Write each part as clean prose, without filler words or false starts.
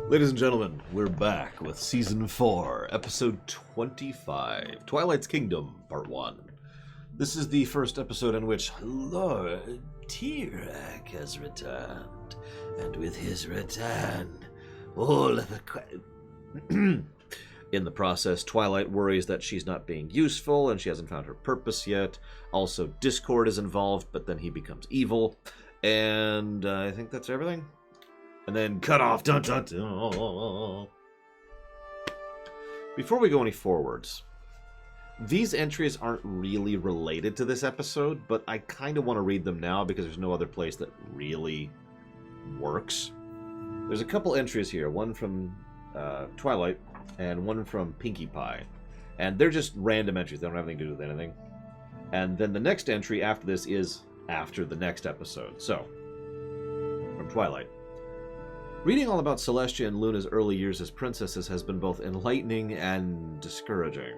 Ladies and gentlemen, we're back with Season 4, Episode 25, Twilight's Kingdom, Part 1. This is the first episode in which Lord Tirak has returned, and with his return, all of the... In the process, Twilight worries that she's not being useful, and she hasn't found her purpose yet. Also, Discord is involved, but then he becomes evil, and I think that's everything. And then cut off. Dun, dun, dun. Before we go any forwards, these entries aren't really related to this episode, but I kind of want to read them now because there's no other place that really works. There's a couple entries here, one from Twilight and one from Pinkie Pie. And they're just random entries. They don't have anything to do with anything. And then the next entry after this is after the next episode. So, from Twilight. Reading all about Celestia and Luna's early years as princesses has been both enlightening and discouraging.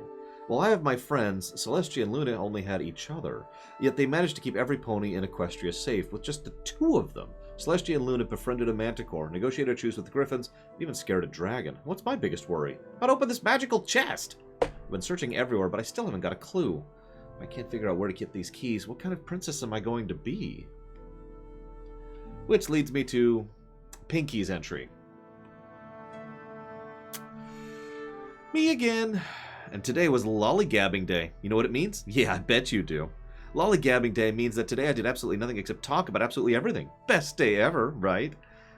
While I have my friends, Celestia and Luna only had each other, yet they managed to keep every pony in Equestria safe with just the two of them. Celestia and Luna befriended a manticore, negotiated a truce with the griffins, and even scared a dragon. What's my biggest worry? How to open this magical chest? I've been searching everywhere, but I still haven't got a clue. I can't figure out where to get these keys. What kind of princess am I going to be? Which leads me to Pinkie's entry. Me again. And today was Lollygabbing Day. You know what it means? Yeah, I bet you do. Lollygabbing Day means that today I did absolutely nothing except talk about absolutely everything. Best day ever, right?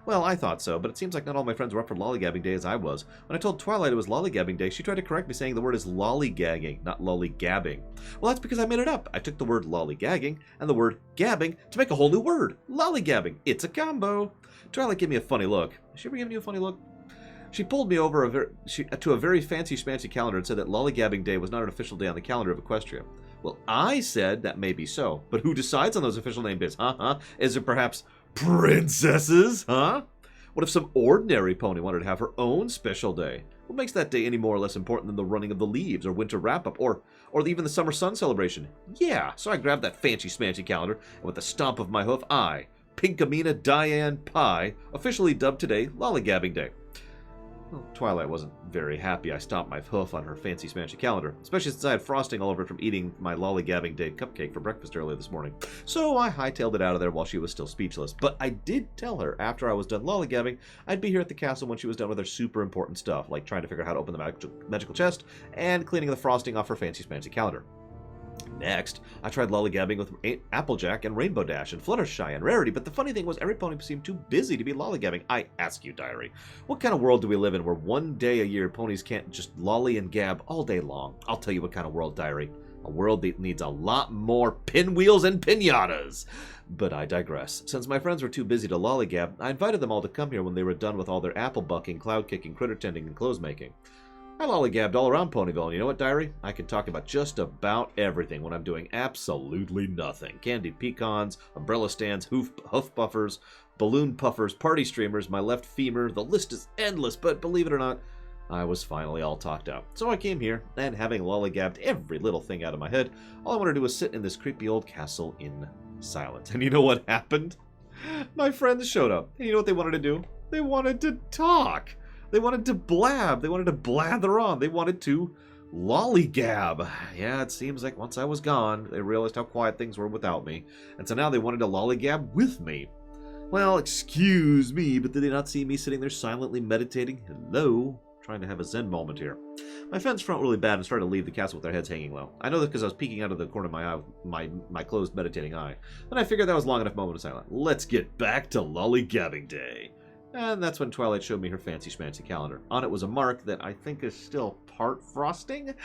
Well, I thought so, but it seems like not all my friends were up for Lollygabbing Day as I was. When I told Twilight it was Lollygabbing Day, she tried to correct me saying the word is lollygagging, not lollygabbing. Well, that's because I made it up. I took the word lollygagging and the word gabbing to make a whole new word. Lollygabbing. It's a combo. Twilight gave me a funny look. Has she ever given you a funny look? She pulled me over to a very fancy schmancy calendar and said that Lollygabbing Day was not an official day on the calendar of Equestria. Well, I said that may be so, but who decides on those official name days? Is it perhaps princesses? What if some ordinary pony wanted to have her own special day? What makes that day any more or less important than the running of the leaves, or winter wrap-up, or even the summer sun celebration? Yeah, so I grabbed that fancy schmancy calendar, and with the stomp of my hoof, I, Pinkamena Diane Pie, officially dubbed today Lollygabbing Day. Well, Twilight wasn't very happy I stomped my hoof on her fancy smanchy calendar, especially since I had frosting all over it from eating my Lollygabbing Day cupcake for breakfast earlier this morning. So I hightailed it out of there while she was still speechless. But I did tell her after I was done lollygabbing, I'd be here at the castle when she was done with her super important stuff, like trying to figure out how to open the magical chest and cleaning the frosting off her fancy smancy calendar. Next, I tried lollygabbing with Applejack and Rainbow Dash and Fluttershy and Rarity, but the funny thing was every pony seemed too busy to be lollygabbing. I ask you, Diary, what kind of world do we live in where one day a year ponies can't just lolly and gab all day long? I'll tell you what kind of world, Diary. A world that needs a lot more pinwheels and pinatas. But I digress. Since my friends were too busy to lollygab, I invited them all to come here when they were done with all their apple bucking, cloud kicking, critter tending, and clothes making. I lollygabbed all around Ponyville, and you know what, Diary? I can talk about just about everything when I'm doing absolutely nothing. Candied pecans, umbrella stands, hoof puffers, balloon puffers, party streamers, my left femur. The list is endless, but believe it or not, I was finally all talked out. So I came here, and having lollygabbed every little thing out of my head, all I wanted to do was sit in this creepy old castle in silence. And you know what happened? My friends showed up, and you know what they wanted to do? They wanted to talk. They wanted to blab. They wanted to blather on. They wanted to lollygab. Yeah, it seems like once I was gone, they realized how quiet things were without me. And so now they wanted to lollygab with me. Well, excuse me, but did they not see me sitting there silently meditating? Hello? Trying to have a zen moment here. My friends felt really bad and started to leave the castle with their heads hanging low. I know that because I was peeking out of the corner of my eye with my closed meditating eye. Then I figured that was long enough moment of silence. Let's get back to lollygabbing day. And that's when Twilight showed me her fancy schmancy calendar. On it was a mark that I think is still part frosting,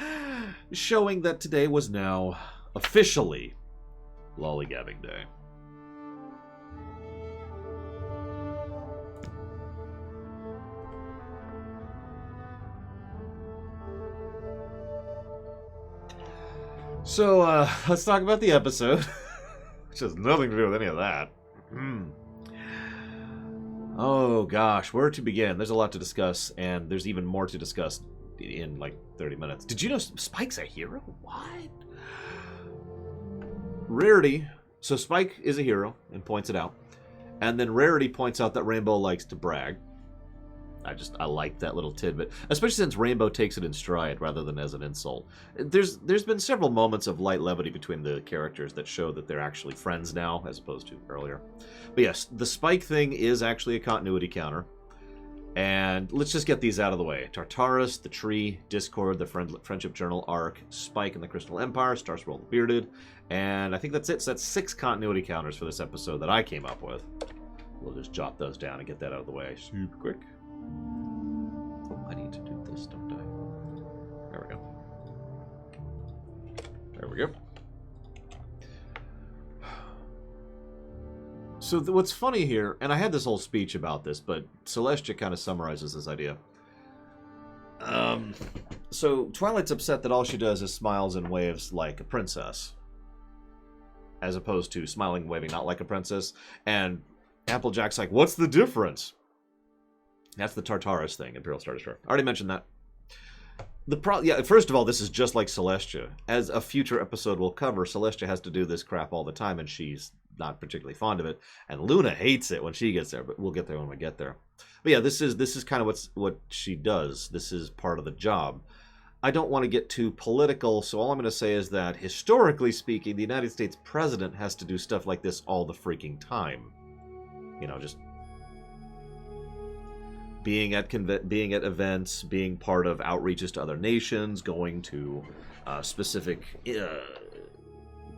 showing that today was now officially Lollygabbing Day. So, let's talk about the episode, which has nothing to do with any of that. Oh gosh, where to begin? There's a lot to discuss, and there's even more to discuss in like 30 minutes. Did you know Spike's a hero? What? Rarity. So Spike is a hero and points it out. And then Rarity points out that Rainbow likes to brag. I like that little tidbit, especially since Rainbow takes it in stride rather than as an insult. There's been several moments of light levity between the characters that show that they're actually friends now, as opposed to earlier. But yes, the Spike thing is actually a continuity counter. And let's just get these out of the way. Tartarus, the Tree, Discord, the Friendship Journal arc, Spike and the Crystal Empire, Starscroll the Bearded, and I think that's it. So that's 6 continuity counters for this episode that I came up with. We'll just jot those down and get that out of the way super quick. Oh, I need to do this, don't I? There we go. There we go. So what's funny here, and I had this whole speech about this, but Celestia kind of summarizes this idea. So Twilight's upset that all she does is smiles and waves like a princess, as opposed to smiling and waving not like a princess. And Applejack's like, what's the difference? That's the Tartarus thing, Imperial Star Destroyer. I already mentioned that. Yeah, first of all, this is just like Celestia. As a future episode will cover, Celestia has to do this crap all the time, and she's not particularly fond of it. And Luna hates it when she gets there, but we'll get there when we get there. But yeah, this is kind of what she does. This is part of the job. I don't want to get too political, so all I'm going to say is that, historically speaking, the United States president has to do stuff like this all the freaking time. You know, just being at events, being part of outreaches to other nations, going to specific...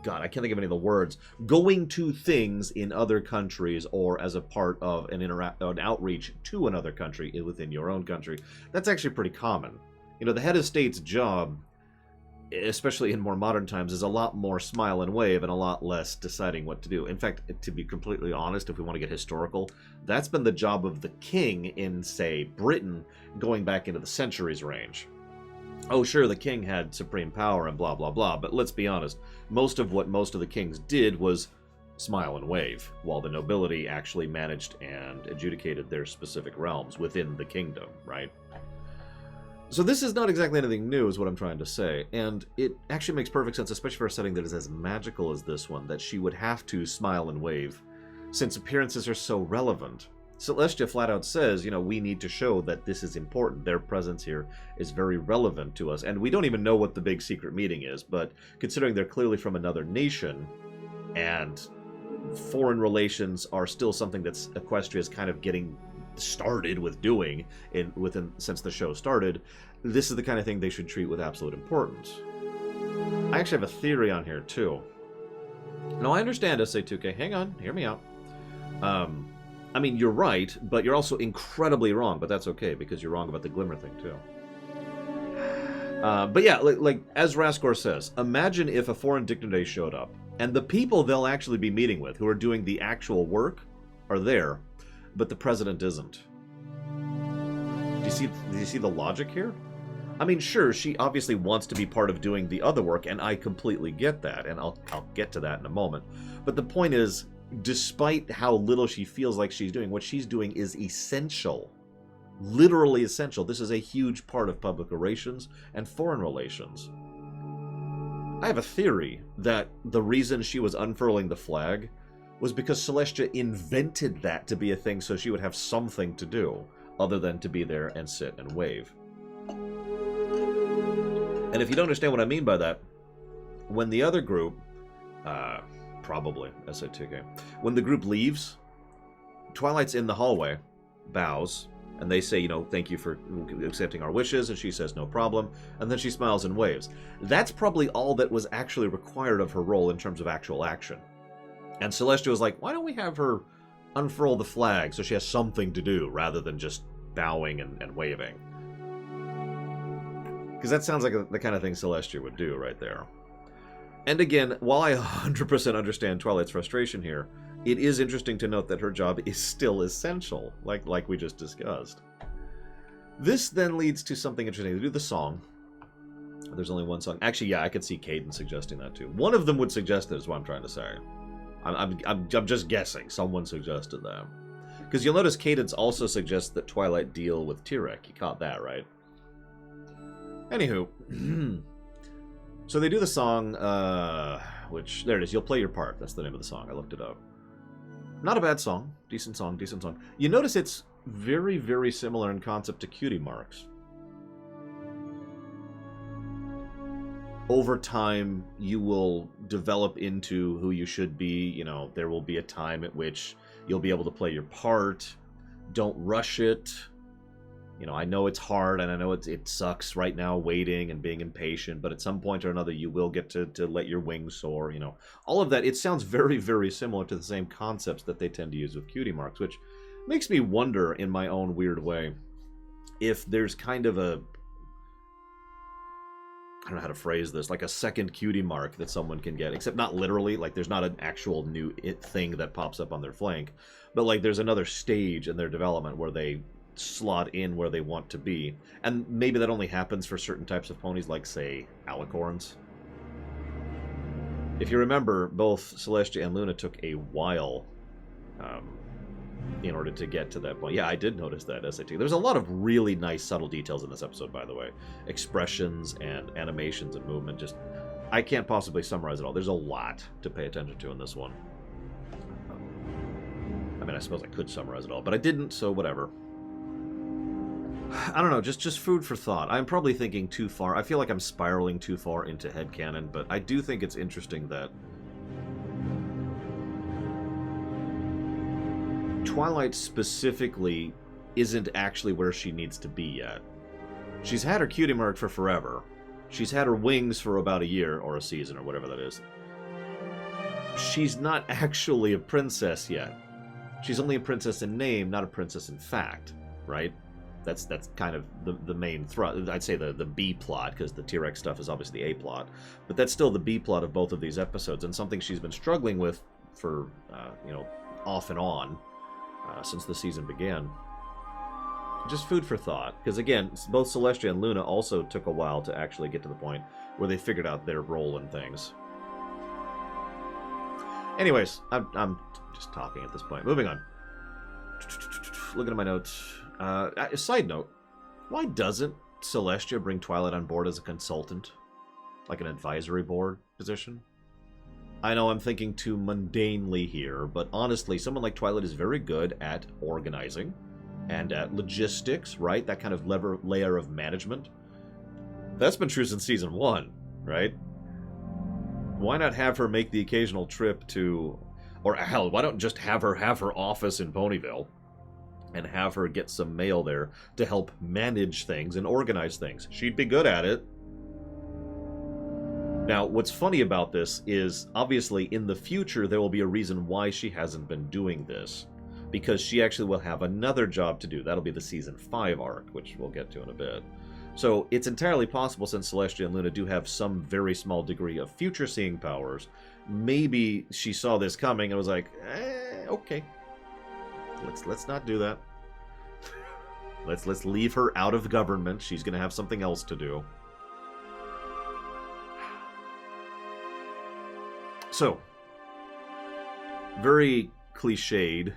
God, I can't think of any of the words. Going to things in other countries or as a part of an outreach to another country within your own country. That's actually pretty common. You know, the head of state's job, especially in more modern times, is a lot more smile and wave and a lot less deciding what to do. In fact, to be completely honest, if we want to get historical, that's been the job of the king in, say, Britain, going back into the centuries range. Oh, sure, the king had supreme power and blah, blah, blah, but let's be honest, most of what most of the kings did was smile and wave, while the nobility actually managed and adjudicated their specific realms within the kingdom, right? So this is not exactly anything new, is what I'm trying to say, and it actually makes perfect sense, especially for a setting that is as magical as this one, that she would have to smile and wave, since appearances are so relevant. Celestia flat out says, you know, we need to show that this is important. Their presence here is very relevant to us. And we don't even know what the big secret meeting is, but considering they're clearly from another nation, and foreign relations are still something that's Equestria's kind of getting started with doing since the show started, this is the kind of thing they should treat with absolute importance. I actually have a theory on here, too. Now, I understand SA2K. Hang on, hear me out. I mean, you're right, but you're also incredibly wrong, but that's okay, because you're wrong about the Glimmer thing, too. But yeah, like as Raskor says, imagine if a foreign dignitary showed up, and the people they'll actually be meeting with, who are doing the actual work, are there, but the president isn't. Do you see the logic here? I mean, sure, she obviously wants to be part of doing the other work, and I completely get that, and I'll get to that in a moment. But the point is, despite how little she feels like she's doing, what she's doing is essential. Literally essential. This is a huge part of public relations and foreign relations. I have a theory that the reason she was unfurling the flag was because Celestia invented that to be a thing so she would have something to do other than to be there and sit and wave. And if you don't understand what I mean by that, when the other group, probably SA2K, when the group leaves, Twilight's in the hallway, bows, and they say, you know, thank you for accepting our wishes, and she says no problem, and then she smiles and waves. That's probably all that was actually required of her role in terms of actual action. And Celestia was like, why don't we have her unfurl the flag so she has something to do rather than just bowing and waving? Because that sounds like the kind of thing Celestia would do right there. And again, while I 100% understand Twilight's frustration here, it is interesting to note that her job is still essential, like we just discussed. This then leads to something interesting. They do the song. There's only one song. Actually, yeah, I could see Caden suggesting that too. One of them would suggest it, is what I'm trying to say. I'm just guessing. Someone suggested that. Because you'll notice Cadence also suggests that Twilight deal with Tyrek. You caught that, right? Anywho. So they do the song, which, there it is. You'll play your part. That's the name of the song. I looked it up. Not a bad song. Decent song, decent song. You notice it's very, very similar in concept to cutie marks. Over time, you will develop into who you should be. You know, there will be a time at which you'll be able to play your part. Don't rush it. You know, I know it's hard, and I know it sucks right now waiting and being impatient, but at some point or another, you will get to let your wings soar, you know. All of that, it sounds very, very similar to the same concepts that they tend to use with cutie marks, which makes me wonder, in my own weird way, if there's kind of a... I don't know how to phrase this, like a second cutie mark that someone can get, except not literally, like there's not an actual new thing that pops up on their flank, but like there's another stage in their development where they slot in where they want to be, and maybe that only happens for certain types of ponies, like say alicorns. If you remember, both Celestia and Luna took a while in order to get to that point. Yeah, I did notice that, SAT. There's a lot of really nice subtle details in this episode, by the way. Expressions and animations and movement. Just, I can't possibly summarize it all. There's a lot to pay attention to in this one. I mean, I suppose I could summarize it all, but I didn't, so whatever. I don't know, just food for thought. I'm probably thinking too far. I feel like I'm spiraling too far into headcanon, but I do think it's interesting that Twilight specifically isn't actually where she needs to be yet. She's had her cutie mark for forever. She's had her wings for about a year or a season or whatever that is. She's not actually a princess yet. She's only a princess in name, not a princess in fact, right? That's kind of the main thrust. I'd say the B plot, because the T-Rex stuff is obviously the A plot, but that's still the B plot of both of these episodes, and something she's been struggling with for you know, off and on since the season began. Just food for thought, because again, both Celestia and Luna also took a while to actually get to the point where they figured out their role in things. Anyways, I'm just talking at this point. Moving on. Looking at my notes. A side note, why doesn't Celestia bring Twilight on board as a consultant? Like an advisory board position? I know I'm thinking too mundanely here, but honestly, someone like Twilight is very good at organizing and at logistics, right? That kind of layer of management. That's been true since Season 1, right? Why not have her make the occasional trip to... Or hell, why don't just have her office in Ponyville and have her get some mail there to help manage things and organize things? She'd be good at it. Now, what's funny about this is, obviously, in the future, there will be a reason why she hasn't been doing this. Because she actually will have another job to do. That'll be the Season 5 arc, which we'll get to in a bit. So, it's entirely possible, since Celestia and Luna do have some very small degree of future-seeing powers, maybe she saw this coming and was like, okay. Let's not do that. Let's leave her out of government. She's going to have something else to do. So, very cliched.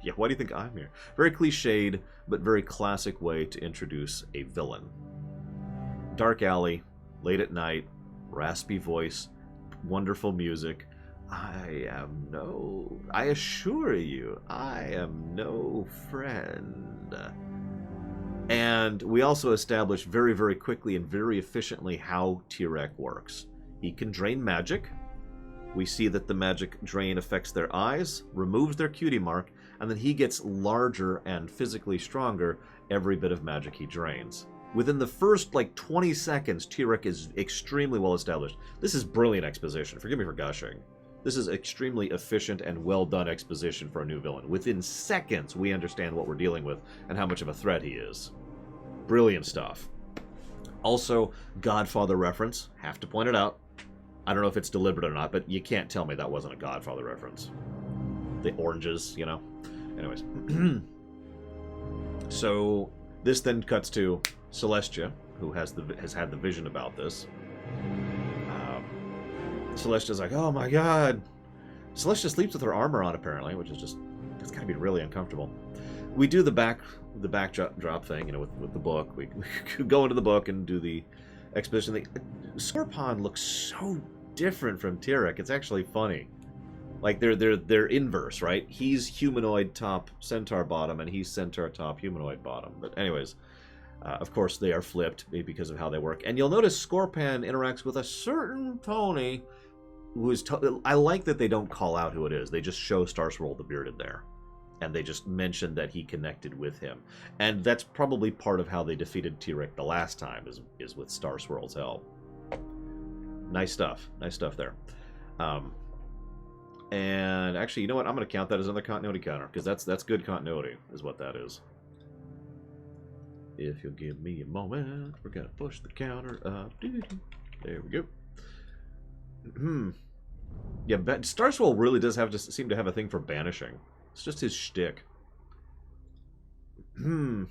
Yeah, why do you think I'm here? Very cliched, but very classic way to introduce a villain. Dark alley, late at night, raspy voice, wonderful music. I assure you, I am no friend. And we also establish very, very quickly and very efficiently how T-Rex works. He can drain magic. We see that the magic drain affects their eyes, removes their cutie mark, and then he gets larger and physically stronger every bit of magic he drains. Within the first, 20 seconds, T-Rex is extremely well established. This is brilliant exposition. Forgive me for gushing. This is extremely efficient and well done exposition for a new villain. Within seconds, we understand what we're dealing with and how much of a threat he is. Brilliant stuff. Also, Godfather reference. Have to point it out. I don't know if it's deliberate or not, but you can't tell me that wasn't a Godfather reference. The oranges, you know? Anyways. So, this then cuts to Celestia, who has had the vision about this. Celestia's like, oh my god. Celestia sleeps with her armor on, apparently, which is just... It's gotta be really uncomfortable. We do the backdrop thing, you know, with the book. We go into the book and do the exposition thing. Scorpon looks so different from T-Rex. It's actually funny. Like they're inverse, right? He's humanoid top, centaur bottom, and he's centaur top, humanoid bottom. But anyways, of course they are flipped because of how they work. And you'll notice Scorpan interacts with a certain pony who is... I like that they don't call out who it is. They just show Starswirl the Bearded there. And they just mention that he connected with him. And that's probably part of how they defeated T-Rick the last time, is with Starswirl's help. Nice stuff. Nice stuff there. And actually, you know what? I'm going to count that as another continuity counter, because that's good continuity, is what that is. If you'll give me a moment, we're going to push the counter up. There we go. Yeah, Starswirl really does seem to have a thing for banishing. It's just his shtick. In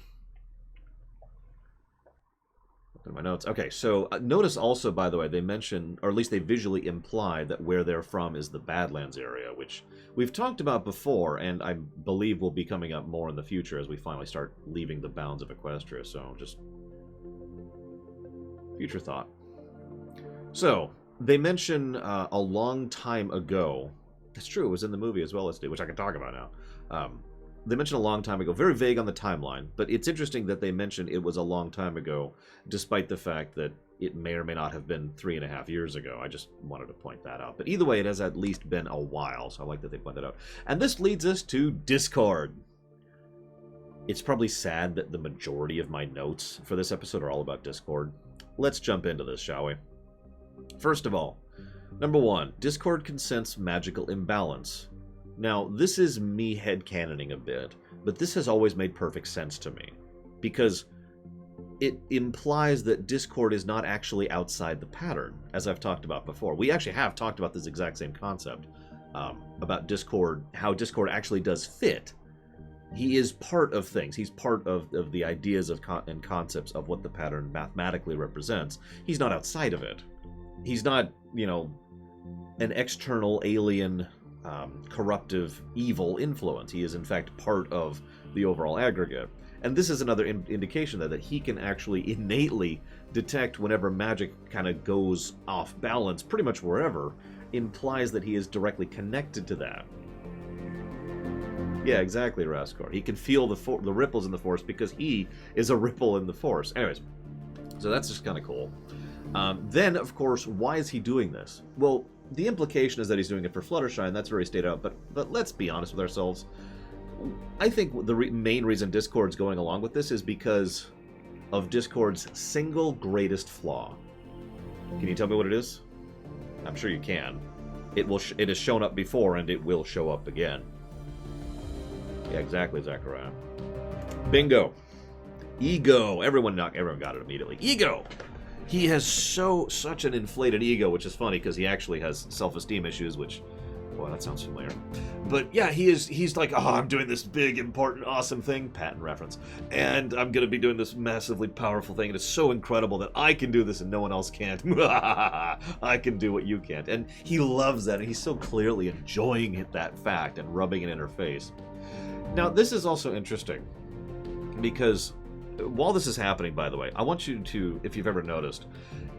my notes. Okay, so notice also, by the way, they mention, or at least they visually imply, that where they're from is the Badlands area, which we've talked about before, and I believe will be coming up more in the future as we finally start leaving the bounds of Equestria, so just future thought. So, they mention a long time ago, it's true, it was in the movie as well as which I can talk about now. They mentioned a long time ago, very vague on the timeline, but it's interesting that they mentioned it was a long time ago, despite the fact that it may or may not have been 3.5 years ago. I just wanted to point that out. But either way, it has at least been a while, so I like that they point that out. And this leads us to Discord. It's probably sad that the majority of my notes for this episode are all about Discord. Let's jump into this, shall we? First of all, number 1, Discord can sense magical imbalance. Now, this is me headcanoning a bit, but this has always made perfect sense to me, because it implies that Discord is not actually outside the pattern, as I've talked about before. We actually have talked about this exact same concept, about Discord, how Discord actually does fit. He is part of things. He's part of the ideas and concepts of what the pattern mathematically represents. He's not outside of it. He's not, you know, an external alien... corruptive, evil influence. He is, in fact, part of the overall aggregate. And this is another indication that he can actually innately detect whenever magic kind of goes off balance, pretty much wherever, implies that he is directly connected to that. Yeah, exactly, Raskor. He can feel the ripples in the Force because he is a ripple in the Force. Anyways, so that's just kind of cool. Then, of course, why is he doing this? Well, the implication is that he's doing it for Fluttershy, and that's very stated out, but let's be honest with ourselves. I think the main reason Discord's going along with this is because of Discord's single greatest flaw. Can you tell me what it is? I'm sure you can. It has shown up before, and it will show up again. Yeah, exactly, Zachariah. Bingo. Ego. Everyone got it immediately. Ego! He has such an inflated ego, which is funny because he actually has self-esteem issues, which, boy, that sounds familiar. But yeah, he's like, oh, I'm doing this big, important, awesome thing, Patton reference, and I'm going to be doing this massively powerful thing, and it's so incredible that I can do this and no one else can't. I can do what you can't. And he loves that, and he's so clearly enjoying that fact and rubbing it in her face. Now, this is also interesting because... while this is happening, by the way, I want you to, if you've ever noticed,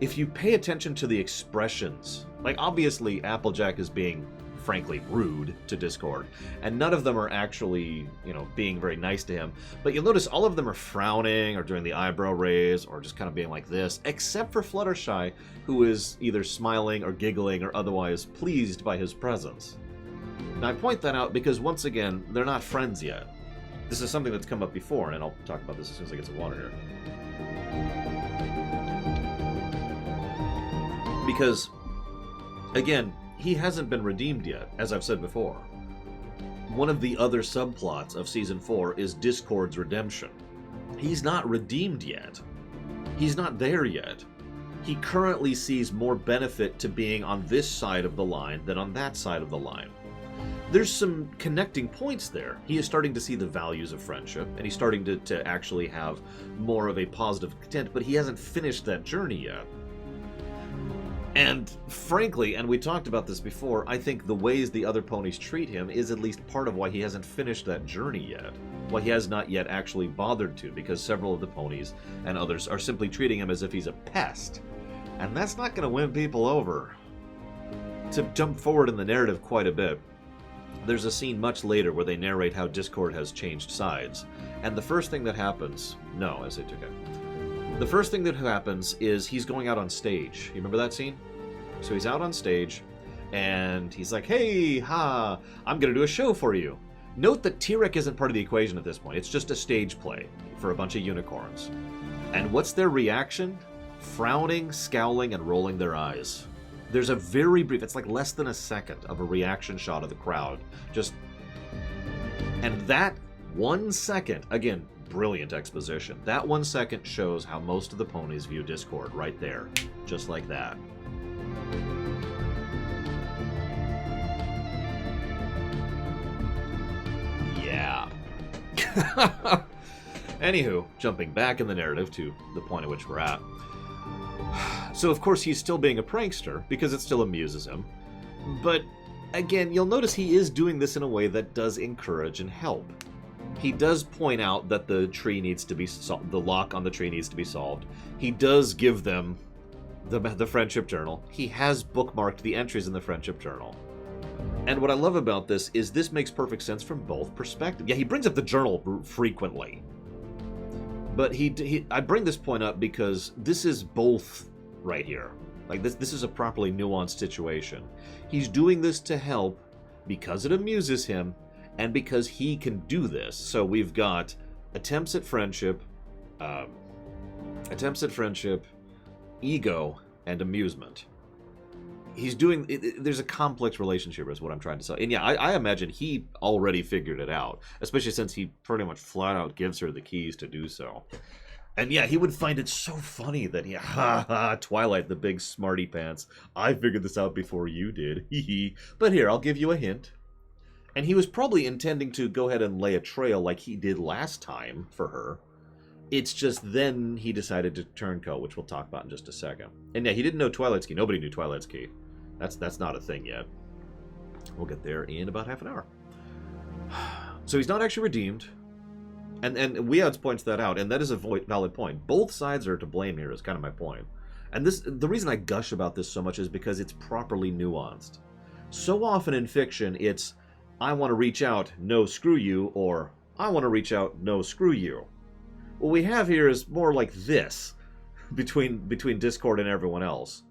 if you pay attention to the expressions, like obviously Applejack is being, frankly, rude to Discord, and none of them are actually, you know, being very nice to him, but you'll notice all of them are frowning or doing the eyebrow raise or just kind of being like this, except for Fluttershy, who is either smiling or giggling or otherwise pleased by his presence. Now, I point that out because, once again, they're not friends yet. This is something that's come up before, and I'll talk about this as soon as I get some water here. Because, again, he hasn't been redeemed yet, as I've said before. One of the other subplots of Season 4 is Discord's redemption. He's not redeemed yet. He's not there yet. He currently sees more benefit to being on this side of the line than on that side of the line. There's some connecting points there. He is starting to see the values of friendship, and he's starting to actually have more of a positive content, but he hasn't finished that journey yet. And frankly, and we talked about this before, I think the ways the other ponies treat him is at least part of why he hasn't finished that journey yet. Why he has not yet actually bothered to, because several of the ponies and others are simply treating him as if he's a pest. And that's not going to win people over. To jump forward in the narrative quite a bit, there's a scene much later where they narrate how Discord has changed sides. And the first thing that happens... No, I say okay. The first thing that happens is he's going out on stage. You remember that scene? So he's out on stage, and he's like, hey, ha, I'm going to do a show for you. Note that Tyrek isn't part of the equation at this point. It's just a stage play for a bunch of unicorns. And what's their reaction? Frowning, scowling, and rolling their eyes. There's a very brief, it's like less than a second of a reaction shot of the crowd. Just, and that 1 second, again, brilliant exposition. That 1 second shows how most of the ponies view Discord right there. Just like that. Yeah. Anywho, jumping back in the narrative to the point at which we're at. So, of course, he's still being a prankster, because it still amuses him. But, again, you'll notice he is doing this in a way that does encourage and help. He does point out that the tree needs to be the lock on the tree needs to be solved. He does give them the friendship journal. He has bookmarked the entries in the friendship journal. And what I love about this is this makes perfect sense from both perspectives. Yeah, he brings up the journal frequently. But I bring this point up because this is both right here. Like, this is a properly nuanced situation. He's doing this to help because it amuses him and because he can do this. So we've got attempts at friendship, ego, and amusement. He's doing... there's a complex relationship is what I'm trying to say. And yeah, I imagine he already figured it out, especially since he pretty much flat out gives her the keys to do so. And yeah, he would find it so funny that he... Ha ha, Twilight, the big smarty pants. I figured this out before you did. Hee hee. But here, I'll give you a hint. And he was probably intending to go ahead and lay a trail like he did last time for her. It's just then he decided to turncoat, which we'll talk about in just a second. And yeah, he didn't know Twilight's key. Nobody knew Twilight's key. That's not a thing yet. We'll get there in about half an hour. So he's not actually redeemed. And Weods points that out, and that is a valid point. Both sides are to blame here is kind of my point. And the reason I gush about this so much is because it's properly nuanced. So often in fiction, it's, I want to reach out, no screw you, or I want to reach out, no screw you. What we have here is more like this, between Discord and everyone else.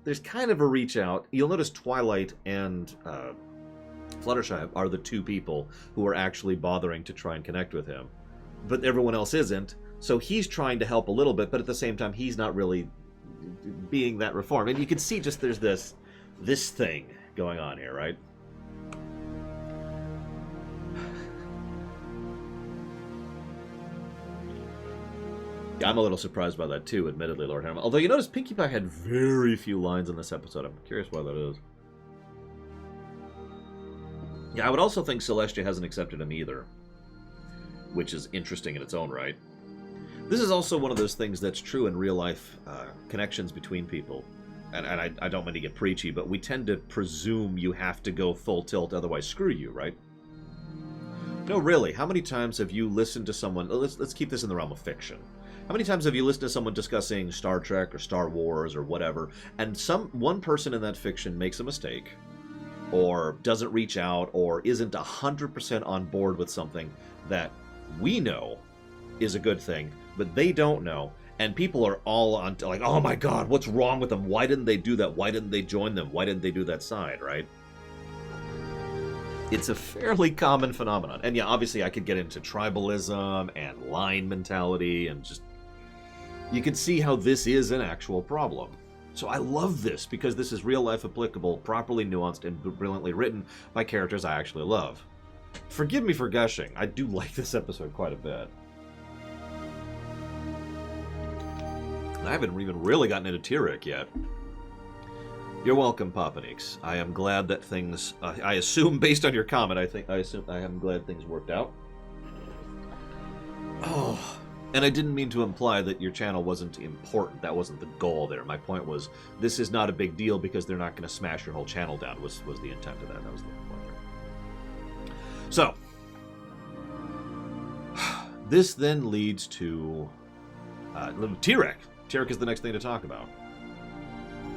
There's kind of a reach out. You'll notice Twilight and Fluttershy are the two people who are actually bothering to try and connect with him. But everyone else isn't, so he's trying to help a little bit, but at the same time, he's not really being that reformed. And you can see just there's this thing going on here, right? Yeah, I'm a little surprised by that too, admittedly, Lord Hammer. Although you notice Pinkie Pie had very few lines in this episode. I'm curious why that is. Yeah, I would also think Celestia hasn't accepted him either, which is interesting in its own right. This is also one of those things that's true in real life connections between people. And I don't mean to get preachy, but we tend to presume you have to go full tilt, otherwise screw you, right? No, really. How many times have you listened to someone... Let's keep this in the realm of fiction. How many times have you listened to someone discussing Star Trek or Star Wars or whatever, and one person in that fiction makes a mistake, or doesn't reach out, or isn't 100% on board with something that we know is a good thing, but they don't know, and people are all on like, oh my god, what's wrong with them? Why didn't they do that? Why didn't they join them? Why didn't they do that side, right? It's a fairly common phenomenon. And yeah, obviously I could get into tribalism and line mentality and just... You can see how this is an actual problem. So I love this because this is real-life applicable, properly nuanced, and brilliantly written by characters I actually love. Forgive me for gushing. I do like this episode quite a bit. I haven't even really gotten into Tyrek yet. You're welcome, Papanix. I am glad that things... I assume, based on your comment, I am glad things worked out. Oh... And I didn't mean to imply that your channel wasn't important. That wasn't the goal there. My point was, this is not a big deal because they're not going to smash your whole channel down, was the intent of that. That was the point there. So, this then leads to Tyrek. Tyrek is the next thing to talk about.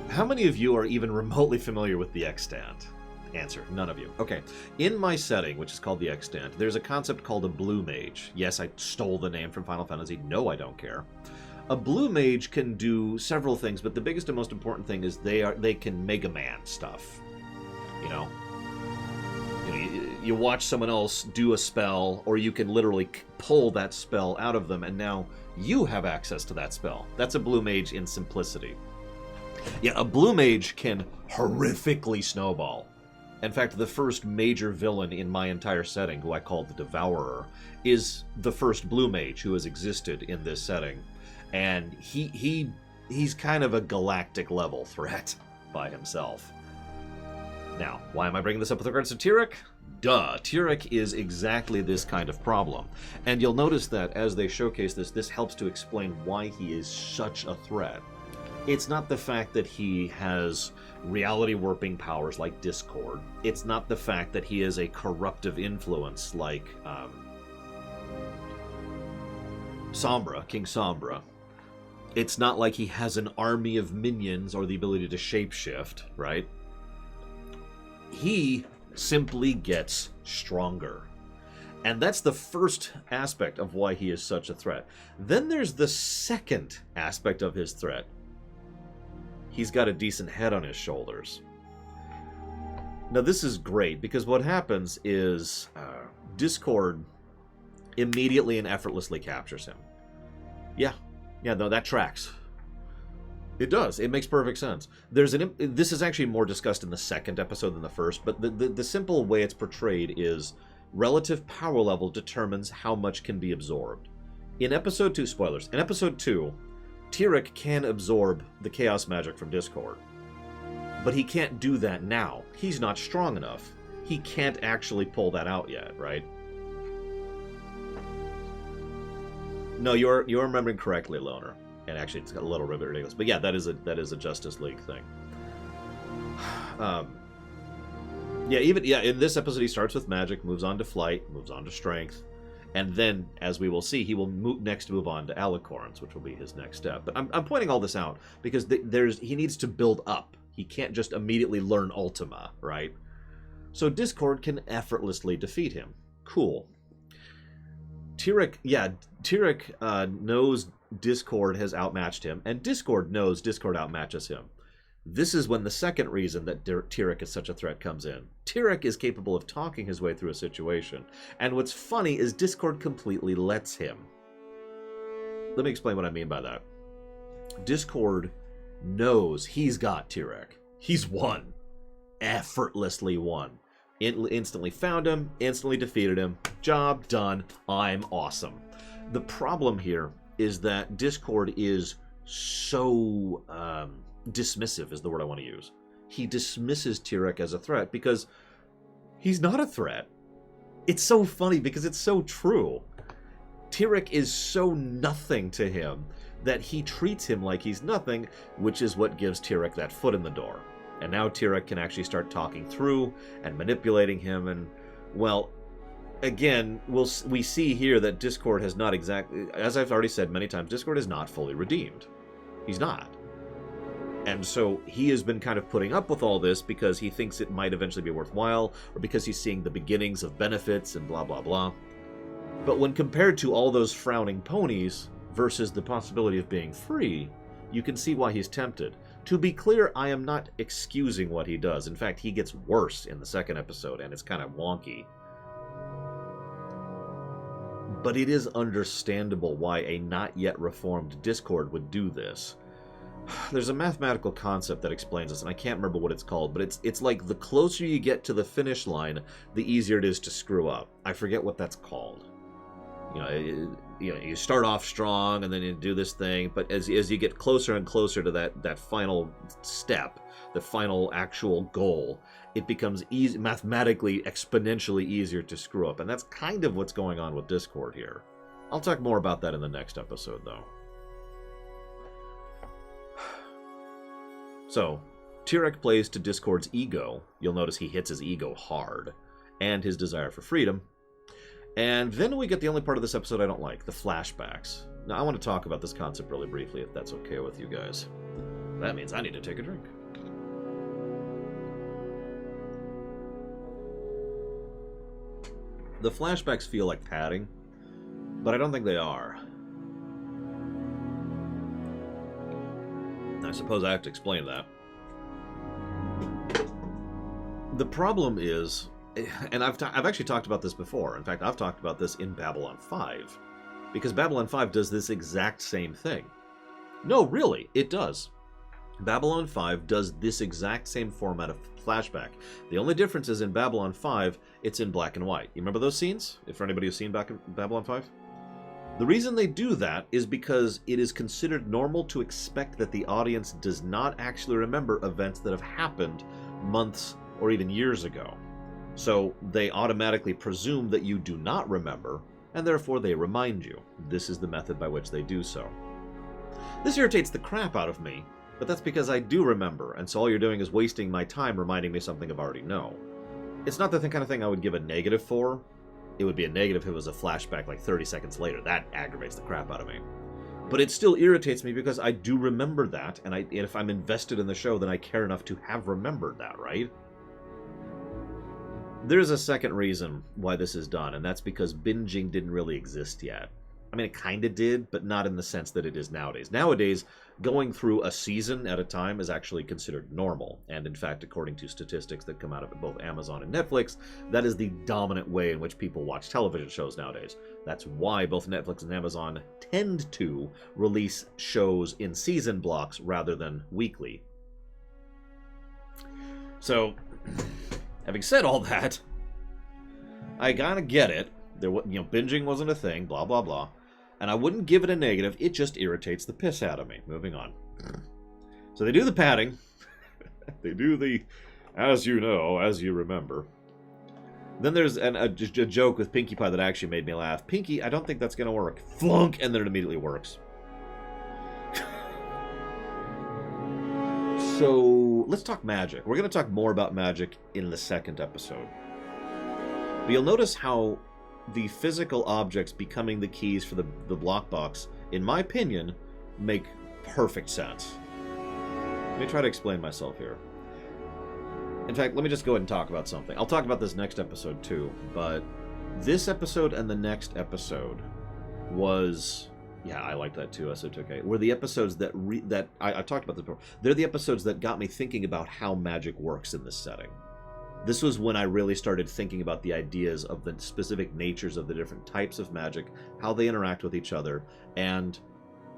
How many of you are even remotely familiar with the extant? Answer, none of you. Okay, in my setting, which is called the Extant, there's a concept called a blue mage. Yes, I stole the name from Final Fantasy. No, I don't care. A blue mage can do several things, but the biggest and most important thing is they can Mega Man stuff. You know, you watch someone else do a spell, or you can literally pull that spell out of them, and now you have access to that spell. That's a blue mage in simplicity. Yeah, a blue mage can horrifically snowball. In fact, the first major villain in my entire setting, who I call the Devourer, is the first blue mage who has existed in this setting. And he's kind of a galactic level threat by himself. Now, why am I bringing this up with regards to Tyrek? Duh, Tyrek is exactly this kind of problem. And you'll notice that as they showcase this helps to explain why he is such a threat. It's not the fact that he has reality warping powers like Discord. It's not the fact that he is a corruptive influence like Sombra, King Sombra. It's not like he has an army of minions or the ability to shapeshift, right? He simply gets stronger. And that's the first aspect of why he is such a threat. Then there's the second aspect of his threat. He's got a decent head on his shoulders. Now this is great because what happens is Discord immediately and effortlessly captures him. Yeah, no, that tracks. It does. It makes perfect sense. This is actually more discussed in the second episode than the first, but the simple way it's portrayed is relative power level determines how much can be absorbed. In episode 2, spoilers, in episode 2, Tyrek can absorb the chaos magic from Discord. But he can't do that now. He's not strong enough. He can't actually pull that out yet, right? No, you're remembering correctly, Loner. And actually, it's got a little bit ridiculous. But yeah, that is a Justice League thing. In this episode, he starts with magic, moves on to flight, moves on to strength. And then, as we will see, he will next move on to alicorns, which will be his next step. But I'm pointing all this out because he needs to build up. He can't just immediately learn Ultima, right? So Discord can effortlessly defeat him. Cool. Tyrek knows Discord has outmatched him, and Discord knows Discord outmatches him. This is when the second reason that Tyrek is such a threat comes in. Tyrek is capable of talking his way through a situation, and what's funny is Discord completely lets him. Let me explain what I mean by that. Discord knows he's got Tyrek. He's won. Effortlessly won. Instantly found him, instantly defeated him. Job done. I'm awesome. The problem here is that Discord is so dismissive is the word I want to use. He dismisses Tyrek as a threat because he's not a threat. It's so funny because it's so true. Tyrek is so nothing to him that he treats him like he's nothing, which is what gives Tyrek that foot in the door. And now Tyrek can actually start talking through and manipulating him. And, well, again, we see here that Discord has not exactly, as I've already said many times, Discord is not fully redeemed. He's not. And so he has been kind of putting up with all this because he thinks it might eventually be worthwhile, or because he's seeing the beginnings of benefits and blah, blah, blah. But when compared to all those frowning ponies versus the possibility of being free, you can see why he's tempted. To be clear, I am not excusing what he does. In fact, he gets worse in the second episode, and it's kind of wonky. But it is understandable why a not yet reformed Discord would do this. There's a mathematical concept that explains this, and I can't remember what it's called, but it's like the closer you get to the finish line, the easier it is to screw up. I forget what that's called. You start off strong, and then you do this thing, but as you get closer and closer to that final step, the final actual goal, it becomes mathematically, exponentially easier to screw up, and that's kind of what's going on with Discord here. I'll talk more about that in the next episode, though. So, Tyrek plays to Discord's ego. You'll notice he hits his ego hard, and his desire for freedom. And then we get the only part of this episode I don't like, the flashbacks. Now, I want to talk about this concept really briefly, if that's okay with you guys. That means I need to take a drink. The flashbacks feel like padding, but I don't think they are. I suppose I have to explain that. The problem is, and I've actually talked about this before. In fact, I've talked about this in Babylon 5. Because Babylon 5 does this exact same thing. No, really, it does. Babylon 5 does this exact same format of flashback. The only difference is in Babylon 5, it's in black and white. You remember those scenes? For anybody who's seen Babylon 5? The reason they do that is because it is considered normal to expect that the audience does not actually remember events that have happened months or even years ago. So they automatically presume that you do not remember, and therefore they remind you. This is the method by which they do so. This irritates the crap out of me, but that's because I do remember, and so all you're doing is wasting my time reminding me something I've already know. It's not the kind of thing I would give a negative for. It would be a negative if it was a flashback like 30 seconds later. That aggravates the crap out of me. But it still irritates me because I do remember that, and if I'm invested in the show, then I care enough to have remembered that, right? There's a second reason why this is done, and that's because binging didn't really exist yet. I mean, it kind of did, but not in the sense that it is nowadays. Nowadays, going through a season at a time is actually considered normal. And in fact, according to statistics that come out of both Amazon and Netflix, that is the dominant way in which people watch television shows nowadays. That's why both Netflix and Amazon tend to release shows in season blocks rather than weekly. So, having said all that, I kind of get it. Binging wasn't a thing, blah, blah, blah. And I wouldn't give it a negative, it just irritates the piss out of me. Moving on. So they do the padding. They do the, as you know, as you remember. Then there's a joke with Pinkie Pie that actually made me laugh. Pinkie, I don't think that's going to work. Flunk, and then it immediately works. So, let's talk magic. We're going to talk more about magic in the second episode. But you'll notice how the physical objects becoming the keys for the block box, in my opinion, make perfect sense. Let me try to explain myself here. In fact, let me just go ahead and talk about something. I'll talk about this next episode too, but this episode and the next episode was... Yeah, I like that too, SO2K. Were the episodes that I talked about this before. They're the episodes that got me thinking about how magic works in this setting. This was when I really started thinking about the ideas of the specific natures of the different types of magic, how they interact with each other, and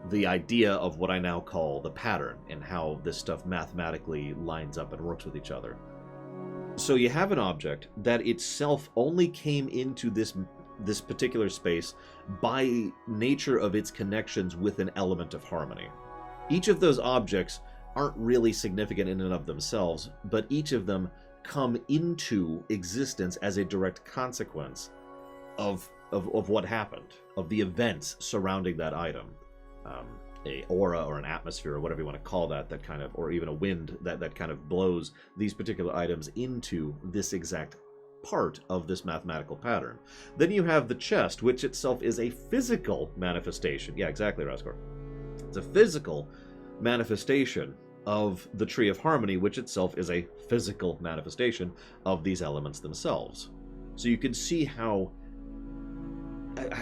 the idea of what I now call the pattern, and how this stuff mathematically lines up and works with each other. So you have an object that itself only came into this particular space by nature of its connections with an element of harmony. Each of those objects aren't really significant in and of themselves, but each of them come into existence as a direct consequence of what happened, of the events surrounding that item. A aura or an atmosphere or whatever you want to call that kind of, or even a wind that kind of blows these particular items into this exact part of this mathematical pattern. Then you have the chest, which itself is a physical manifestation. Yeah, exactly, Raskor. It's a physical manifestation of the Tree of Harmony, which itself is a physical manifestation of these elements themselves. So you can see how...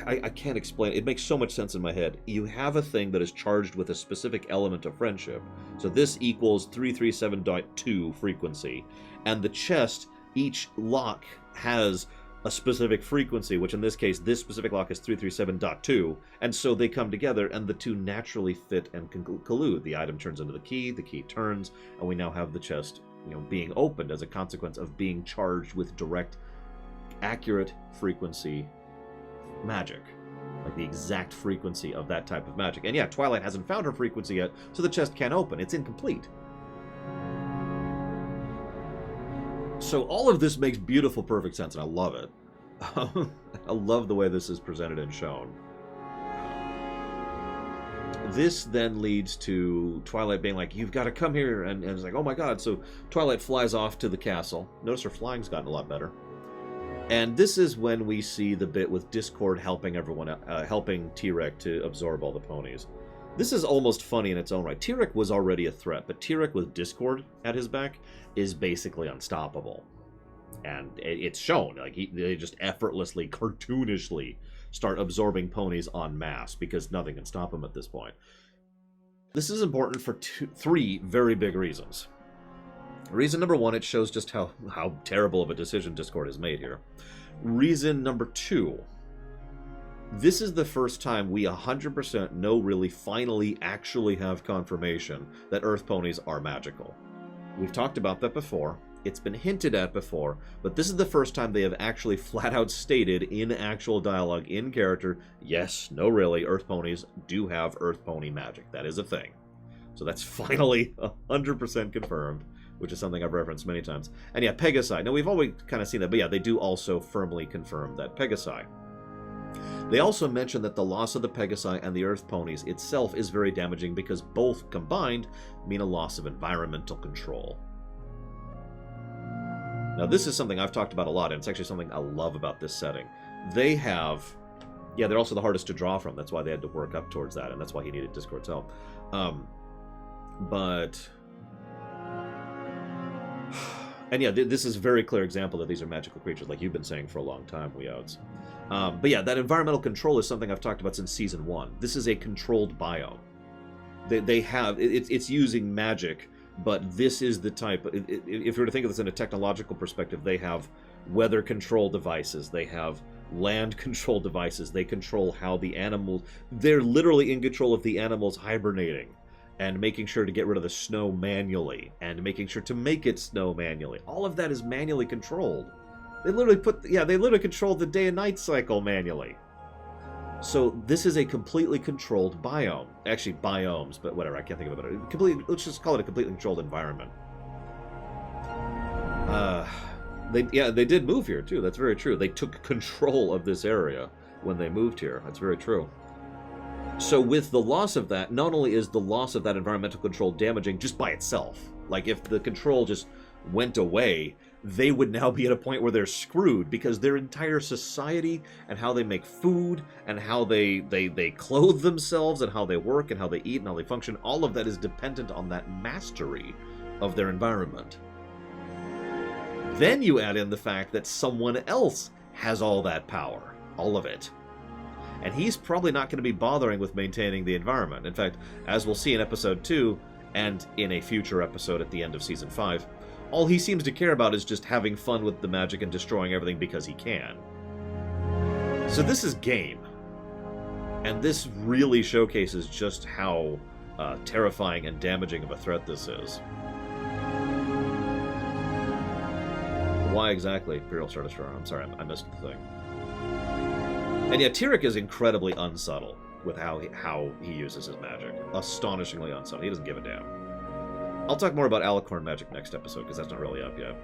I can't explain. It makes so much sense in my head. You have a thing that is charged with a specific element of friendship. So this equals 337.2 frequency. And the chest, each lock has a specific frequency, which in this case, this specific lock is 337.2, and so they come together, and the two naturally fit and collude. The item turns into the key turns, and we now have the chest, being opened as a consequence of being charged with direct, accurate frequency magic. Like the exact frequency of that type of magic. And yeah, Twilight hasn't found her frequency yet, so the chest can't open. It's incomplete. So all of this makes beautiful, perfect sense, and I love it. I love the way this is presented and shown. This then leads to Twilight being like, you've got to come here, and it's like, oh my god. So Twilight flies off to the castle. Notice her flying's gotten a lot better. And this is when we see the bit with Discord helping everyone, helping T-Rex to absorb all the ponies. This is almost funny in its own right. T-Rex was already a threat, but T-Rex with Discord at his back is basically unstoppable. And it's shown. Like, they just effortlessly, cartoonishly start absorbing ponies en masse because nothing can stop them at this point. This is important for three very big reasons. Reason number one, it shows just how terrible of a decision Discord has made here. Reason number two, this is the first time we 100% know, really finally actually have confirmation that Earth ponies are magical. We've talked about that before. It's been hinted at before, but this is the first time they have actually flat out stated in actual dialogue, in character, yes, no really, Earth ponies do have Earth pony magic. That is a thing. So that's finally 100% confirmed, which is something I've referenced many times. And yeah, Pegasi. Now, we've always kind of seen that, but yeah, they do also firmly confirm that Pegasi. They also mention that the loss of the Pegasi and the Earth ponies itself is very damaging because both combined mean a loss of environmental control. Now, this is something I've talked about a lot, and it's actually something I love about this setting. They have... Yeah, they're also the hardest to draw from. That's why they had to work up towards that, and that's why he needed Discord's help. And yeah, this is a very clear example that these are magical creatures, like you've been saying for a long time, Weouts. But yeah, that environmental control is something I've talked about since Season 1. This is a controlled biome. They have... It's using magic... But this is the type, if you were to think of this in a technological perspective, they have weather control devices, they have land control devices, they control how the animals, they're literally in control of the animals hibernating and making sure to get rid of the snow manually and making sure to make it snow manually. All of that is manually controlled. They literally control the day and night cycle manually. So this is a completely controlled biome. Actually, biomes, but whatever, I can't think of it. Let's just call it a completely controlled environment. They did move here, too. That's very true. They took control of this area when they moved here. That's very true. So with the loss of that, not only is the loss of that environmental control damaging just by itself, like if the control just went away, they would now be at a point where they're screwed because their entire society and how they make food and how they clothe themselves and how they work and how they eat and how they function, all of that is dependent on that mastery of their environment. Then you add in the fact that someone else has all that power, all of it. And he's probably not going to be bothering with maintaining the environment. In fact, as we'll see in Episode 2 and in a future episode at the end of Season 5, all he seems to care about is just having fun with the magic and destroying everything because he can. So this is game. And this really showcases just how terrifying and damaging of a threat this is. Why exactly, Imperial Star Destroyer? I'm sorry, I missed the thing. And yeah, Tyrek is incredibly unsubtle with how he uses his magic. Astonishingly unsubtle. He doesn't give a damn. I'll talk more about Alicorn magic next episode, because that's not really up yet.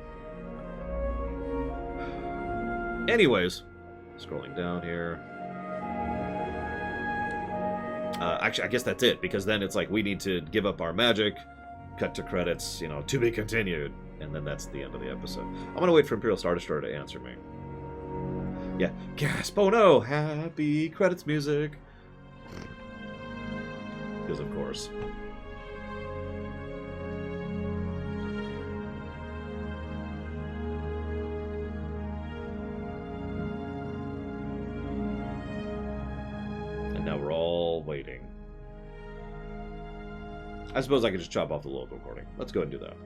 Anyways, scrolling down here. Actually, I guess that's it, because then it's like, we need to give up our magic, cut to credits, you know, to be continued, and then that's the end of the episode. I'm gonna wait for Imperial Star Destroyer to answer me. Yeah, gasp, oh no, happy credits music. Because of course. And now we're all waiting. I suppose I could just chop off the local recording. Let's go ahead and do that.